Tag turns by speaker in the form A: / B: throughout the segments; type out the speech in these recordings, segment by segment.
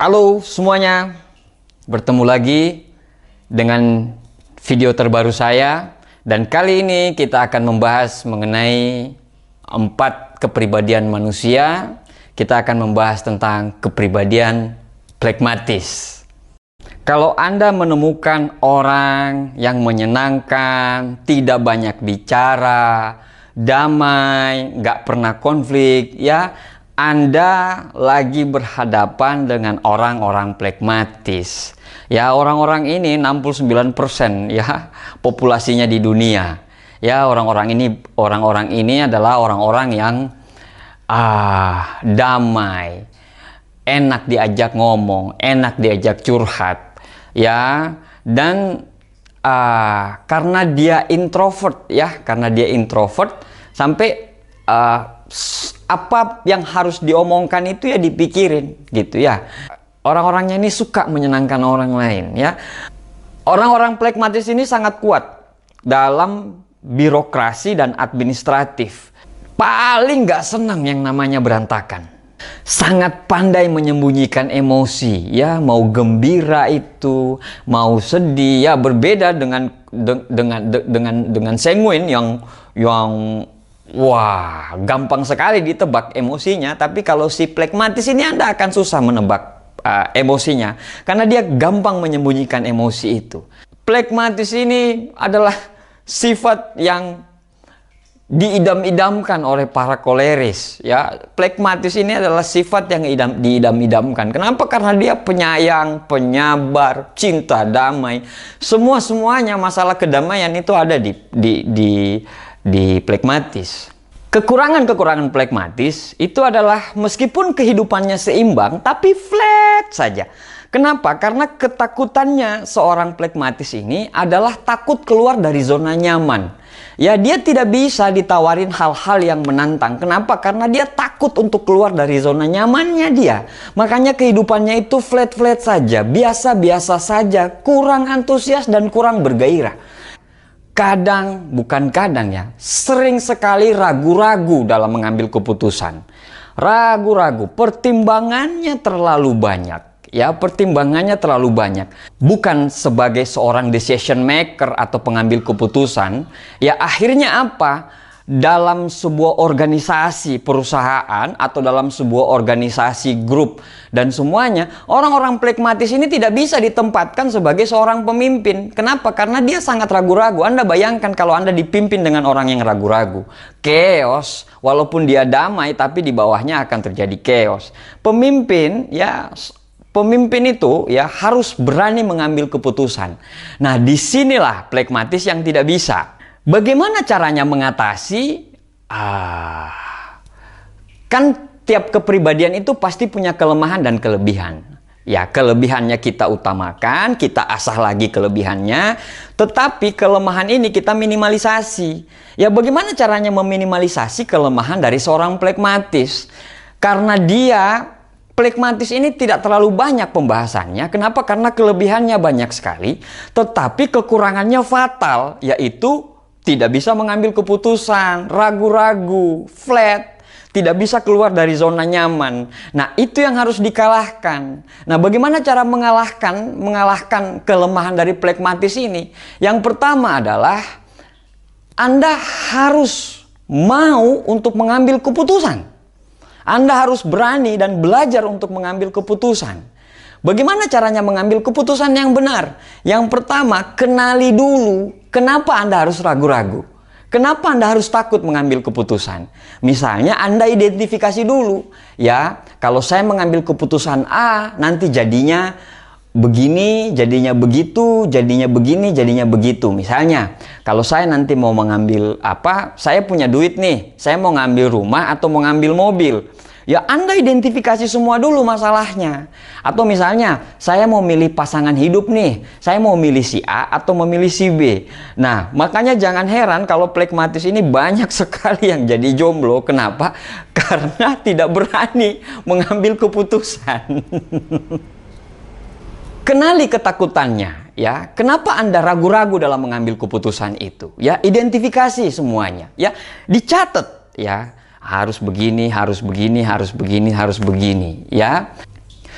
A: Halo semuanya, bertemu lagi dengan video terbaru saya. Dan kali ini kita akan membahas mengenai 4 kepribadian manusia. Kita akan membahas tentang kepribadian pragmatis. Kalau Anda menemukan orang yang menyenangkan, tidak banyak bicara, damai, nggak pernah konflik, ya, Anda lagi berhadapan dengan orang-orang pragmatis. Ya, orang-orang ini 69% ya populasinya di dunia. Ya, orang-orang ini adalah orang-orang yang damai, enak diajak ngomong, enak diajak curhat, ya. Dan karena dia introvert, sampai apa yang harus diomongkan itu ya dipikirin gitu ya. Orang-orangnya ini suka menyenangkan orang lain ya. Orang-orang pragmatis ini sangat kuat dalam birokrasi dan administratif. Paling nggak senang yang namanya berantakan. Sangat pandai menyembunyikan emosi ya, mau gembira itu, mau sedih ya, berbeda dengan sanguin yang wah, gampang sekali ditebak emosinya. Tapi kalau si pragmatis ini Anda akan susah menebak emosinya, karena dia gampang menyembunyikan emosi itu. Pragmatis ini adalah sifat yang diidam-idamkan oleh para koleris ya. Pragmatis ini adalah sifat yang diidam-idamkan. Kenapa? Karena dia penyayang, penyabar, cinta damai. Semuanya masalah kedamaian itu ada di pragmatis. Kekurangan pragmatis itu adalah meskipun kehidupannya seimbang tapi flat saja. Kenapa? Karena ketakutannya seorang pragmatis ini adalah takut keluar dari zona nyaman. Ya, dia tidak bisa ditawarin hal-hal yang menantang. Kenapa? Karena dia takut untuk keluar dari zona nyamannya dia. Makanya kehidupannya itu flat-flat saja, biasa-biasa saja, kurang antusias dan kurang bergairah. Bukan kadang ya, sering sekali ragu-ragu dalam mengambil keputusan. Ragu-ragu, pertimbangannya terlalu banyak. Ya, pertimbangannya terlalu banyak. Bukan sebagai seorang decision maker atau pengambil keputusan. Ya, akhirnya apa? Dalam sebuah organisasi perusahaan atau dalam sebuah organisasi grup dan semuanya, orang-orang pragmatis ini tidak bisa ditempatkan sebagai seorang pemimpin. Kenapa? Karena dia sangat ragu-ragu. Anda bayangkan kalau Anda dipimpin dengan orang yang ragu-ragu. Chaos, walaupun dia damai tapi di bawahnya akan terjadi chaos. Pemimpin itu ya harus berani mengambil keputusan. Nah, disinilah pragmatis yang tidak bisa. Bagaimana caranya mengatasi? Kan tiap kepribadian itu pasti punya kelemahan dan kelebihan. Ya, kelebihannya kita utamakan, kita asah lagi kelebihannya. Tetapi kelemahan ini kita minimalisasi. Ya, bagaimana caranya meminimalisasi kelemahan dari seorang pragmatis? Karena pragmatis ini tidak terlalu banyak pembahasannya. Kenapa? Karena kelebihannya banyak sekali, tetapi kekurangannya fatal, yaitu tidak bisa mengambil keputusan, ragu-ragu, flat, tidak bisa keluar dari zona nyaman. Nah, itu yang harus dikalahkan. Nah, bagaimana cara mengalahkan kelemahan dari pragmatis ini? Yang pertama adalah Anda harus mau untuk mengambil keputusan. Anda harus berani dan belajar untuk mengambil keputusan. Bagaimana caranya mengambil keputusan yang benar? Yang pertama, kenali dulu kenapa Anda harus ragu-ragu. Kenapa Anda harus takut mengambil keputusan? Misalnya Anda identifikasi dulu. Ya, kalau saya mengambil keputusan A, nanti jadinya begini, jadinya begitu, jadinya begini, jadinya begitu. Misalnya, kalau saya nanti mau mengambil saya punya duit nih, saya mau ngambil rumah atau mau ngambil mobil. Ya, Anda identifikasi semua dulu masalahnya. Atau misalnya, saya mau milih pasangan hidup nih, saya mau milih si A atau memilih si B. Nah, makanya jangan heran kalau pragmatis ini banyak sekali yang jadi jomblo. Kenapa? Karena tidak berani mengambil keputusan. Kenali ketakutannya, ya. Kenapa Anda ragu-ragu dalam mengambil keputusan itu? Ya, identifikasi semuanya, ya. Dicatat, ya. Harus begini, harus begini, harus begini, harus begini, ya.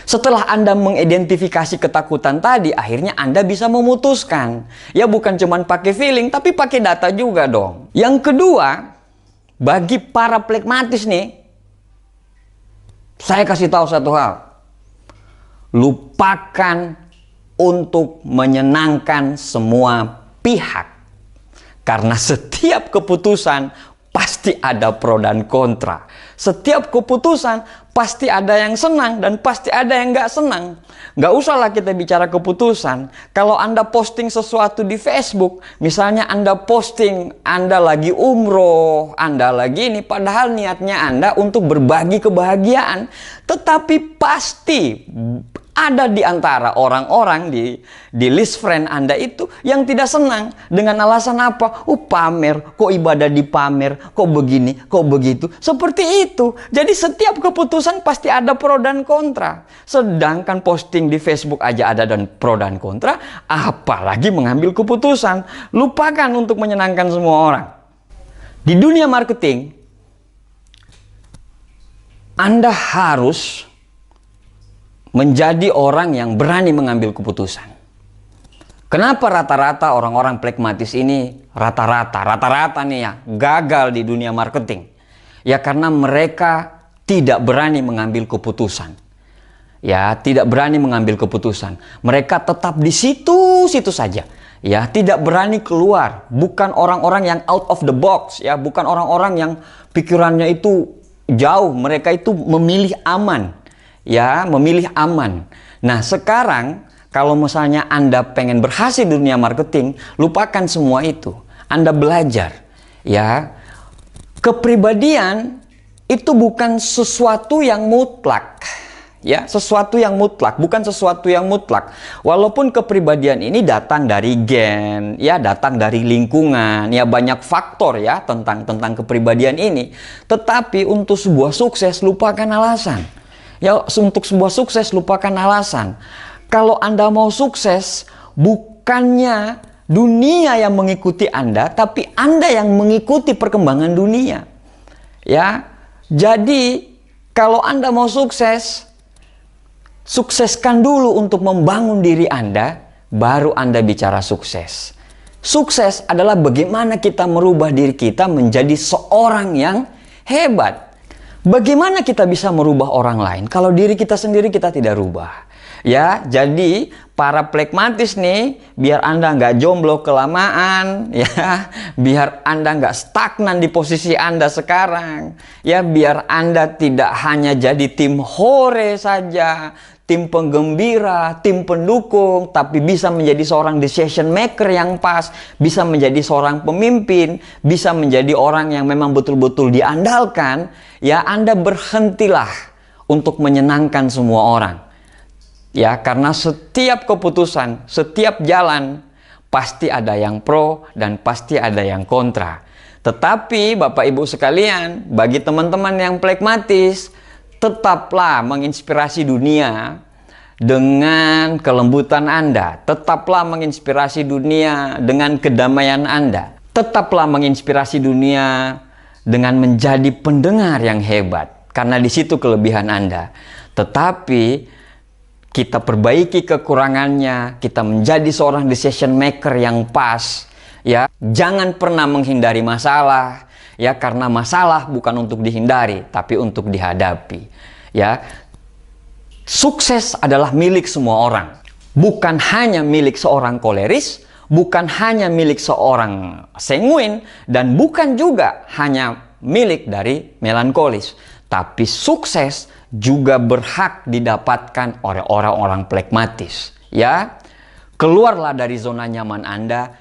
A: Setelah Anda mengidentifikasi ketakutan tadi, akhirnya Anda bisa memutuskan. Ya bukan cuma pakai feeling, tapi pakai data juga dong. Yang kedua, bagi para pragmatis nih, saya kasih tahu satu hal. Lupakan untuk menyenangkan semua pihak. Karena setiap keputusan pasti ada pro dan kontra. Setiap keputusan pasti ada yang senang dan pasti ada yang nggak senang. Nggak usahlah kita bicara keputusan. Kalau Anda posting sesuatu di Facebook, misalnya Anda posting Anda lagi umroh, Anda lagi ini, padahal niatnya Anda untuk berbagi kebahagiaan. Tetapi pasti ada di antara orang-orang di list friend Anda itu yang tidak senang. Dengan alasan apa? Pamer, kok ibadah dipamer, kok begini, kok begitu. Seperti itu. Jadi setiap keputusan pasti ada pro dan kontra. Sedangkan posting di Facebook aja ada dan pro dan kontra, apalagi mengambil keputusan. Lupakan untuk menyenangkan semua orang. Di dunia marketing, Anda harus menjadi orang yang berani mengambil keputusan. Kenapa rata-rata orang-orang pragmatis ini rata-rata nih ya gagal di dunia marketing? Ya karena mereka tidak berani mengambil keputusan. Ya, tidak berani mengambil keputusan. Mereka tetap di situ-situ saja. Ya, tidak berani keluar. Bukan orang-orang yang out of the box, ya, bukan orang-orang yang pikirannya itu jauh. Mereka itu memilih aman. Ya, memilih aman. Nah, sekarang kalau misalnya Anda pengen berhasil di dunia marketing, lupakan semua itu. Anda belajar, ya. Kepribadian itu bukan sesuatu yang mutlak. Ya, sesuatu yang mutlak, bukan sesuatu yang mutlak. Walaupun kepribadian ini datang dari gen, ya, datang dari lingkungan, ya, banyak faktor ya tentang kepribadian ini. Tetapi untuk sebuah sukses lupakan alasan. Ya, untuk sebuah sukses lupakan alasan. Kalau Anda mau sukses, bukannya dunia yang mengikuti Anda, tapi Anda yang mengikuti perkembangan dunia. Ya, jadi kalau Anda mau sukses, sukseskan dulu untuk membangun diri Anda, baru Anda bicara sukses. Sukses adalah bagaimana kita merubah diri kita menjadi seorang yang hebat. Bagaimana kita bisa merubah orang lain kalau diri kita sendiri kita tidak rubah? Ya, jadi para pragmatis nih, biar Anda nggak jomblo kelamaan, ya, biar Anda nggak stagnan di posisi Anda sekarang, ya, biar Anda tidak hanya jadi tim hore saja, tim penggembira, tim pendukung, tapi bisa menjadi seorang decision maker yang pas, bisa menjadi seorang pemimpin, bisa menjadi orang yang memang betul-betul diandalkan, ya, Anda berhentilah untuk menyenangkan semua orang. Ya, karena setiap keputusan, setiap jalan, pasti ada yang pro dan pasti ada yang kontra. Tetapi Bapak Ibu sekalian, bagi teman-teman yang pragmatis, tetaplah menginspirasi dunia dengan kelembutan Anda. Tetaplah menginspirasi dunia dengan kedamaian Anda. Tetaplah menginspirasi dunia dengan menjadi pendengar yang hebat. Karena di situ kelebihan Anda. Tetapi kita perbaiki kekurangannya, kita menjadi seorang decision maker yang pas. Ya, jangan pernah menghindari masalah. Ya, karena masalah bukan untuk dihindari, tapi untuk dihadapi. Ya, sukses adalah milik semua orang. Bukan hanya milik seorang koleris, bukan hanya milik seorang sanguin, dan bukan juga hanya milik dari melankolis. Tapi sukses juga berhak didapatkan oleh orang-orang pragmatis. Ya, keluarlah dari zona nyaman Anda,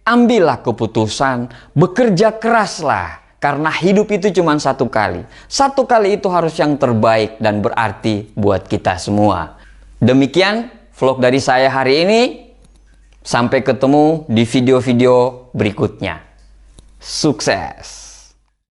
A: ambillah keputusan, bekerja keraslah. Karena hidup itu cuma satu kali. Satu kali itu harus yang terbaik dan berarti buat kita semua. Demikian vlog dari saya hari ini. Sampai ketemu di video-video berikutnya. Sukses!